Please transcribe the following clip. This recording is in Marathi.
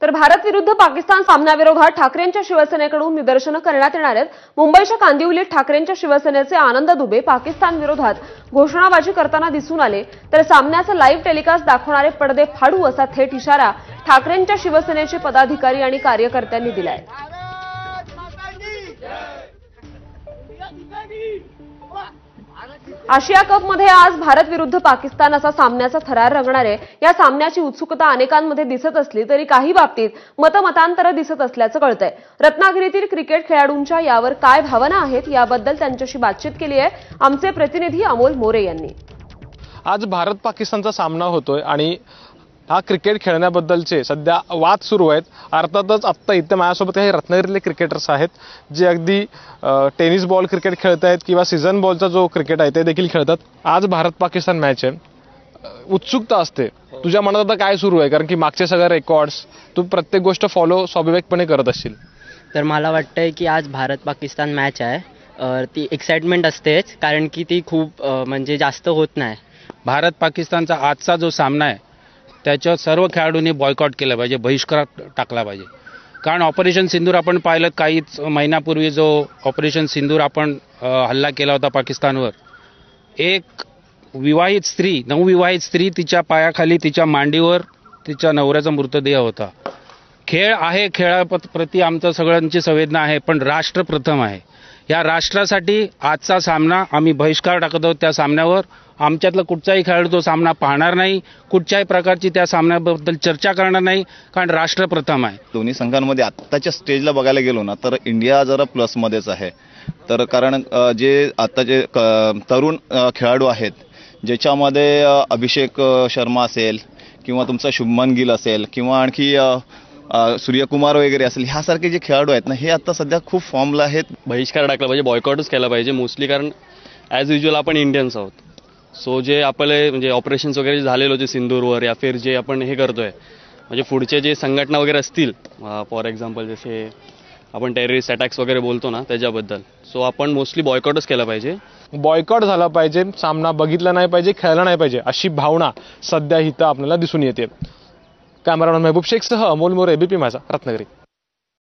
तर भारत विरुद्ध पाकिस्तान सामन्याविरोधात ठाकरेंच्या शिवसेनेकडून निदर्शनं करण्यात येणार आहेत। मुंबईच्या कांदिवलीत ठाकरेंच्या शिवसेनेचे आनंद दुबे पाकिस्तान विरोधात घोषणाबाजी करताना दिसून आले, तर सामन्याचं लाईव्ह टेलिकास्ट दाखवणारे पडदे फाडू असा थेट इशारा ठाकरेंच्या शिवसेनेचे पदाधिकारी आणि कार्यकर्त्यांनी दिलाय। आशिया कप मध्ये आज भारत विरुद्ध पाकिस्तान असा सामन्याचा थरार रंगणार आहे। या सामन्याची उत्सुकता अनेकांमध्ये दिसत असली तरी काही बाबतीत मतमतांतर दिसत असल्याचं कळतंय। रत्नागिरीतील क्रिकेट खेळाडूंच्या यावर काय भावना आहेत याबद्दल त्यांच्याशी बातचीत केली आहे आमचे प्रतिनिधी अमोल मोरे यांनी। आज भारत पाकिस्तानचा सामना होतोय आणि हा क्रिकेट खेळण्याबद्दलचे सध्या वाद सुरू आहेत। अर्थातच आत्ता इथे माझ्यासोबत काही रत्नागिरीतले क्रिकेटर्स आहेत जे अगदी टेनिस बॉल क्रिकेट खेळत आहेत किंवा सीझन बॉलचा जो क्रिकेट आहे ते देखील खेळतात। आज भारत पाकिस्तान मॅच आहे, उत्सुकता असते। तुझ्या मनात आता काय सुरू आहे, कारण की मागचे सगळे रेकॉर्ड्स तू प्रत्येक गोष्ट फॉलो स्वाभाविकपणे करत असशील। तर मला वाटतंय की आज भारत पाकिस्तान मॅच आहे, ती एक्साइटमेंट असतेच कारण की ती खूप म्हणजे जास्त होत नाही। भारत पाकिस्तानचा आजचा जो सामना आहे त्याच्यात सर्व खेळाडूंनी बॉयकॉट केलं पाहिजे, बहिष्कार टाकला पाहिजे। कारण ऑपरेशन सिंदूर आपण पाहिलं, काहीच महिन्यापूर्वी जो ऑपरेशन सिंदूर आपण हल्ला केला होता पाकिस्तानवर, एक विवाहित स्त्री, नवविवाहित स्त्री तिच्या पायाखाली तिच्या मांडीवर तिच्या नवऱ्याचा मृतदेह होता। खेळ आहे, खेळाप्रती आमचं सगळ्यांची संवेदना आहे, पण राष्ट्र प्रथम आहे। या राष्ट्रासाठी आजचा सामना आम्ही बहिष्कार टाकत आहोत। त्या सामन्यावर आमच्यातला कुठचाही खेळाडू तो सामना पाहणार नाही, कुठच्याही प्रकारची त्या सामन्याबद्दल चर्चा करणार नाही, कारण राष्ट्र प्रथम आहे। दोन्ही संघांमध्ये आत्ताच्या स्टेजला बघायला गेलो ना तर इंडिया जरा प्लसमध्येच आहे। तर कारण जे आत्ताचे तरुण खेळाडू आहेत ज्याच्यामध्ये अभिषेक शर्मा असेल किंवा तुमचा शुभमन गिल असेल किंवा आणखी सूर्यकुमार वगैरे असेल, ह्यासारखे जे खेळाडू आहेत ना हे आता सध्या खूप फॉर्मला आहेत। बहिष्कार टाकला पाहिजे, बॉयकॉटच केला पाहिजे मोस्टली, कारण ॲज युज्युअल आपण इंडियन्स आहोत। सो जे आपले म्हणजे ऑपरेशन्स वगैरे झालेलं होते सिंदूरवर या फिर जे आपण हे करतोय म्हणजे पुढचे जे संघटना वगैरे असतील, फॉर एक्झाम्पल जसे आपण टेररिस्ट अटॅक्स वगैरे बोलतो ना त्याच्याबद्दल, सो आपण मोस्टली बॉयकॉटच केला पाहिजे। बॉयकॉट झाला पाहिजे, सामना बघितला नाही पाहिजे, खेळला नाही पाहिजे अशी भावना सध्या इथं आपल्याला दिसून येते। कॅमेरामॅन महबूब शेखसह अमोल मोरे, एबीपी माझा, रत्नागिरी।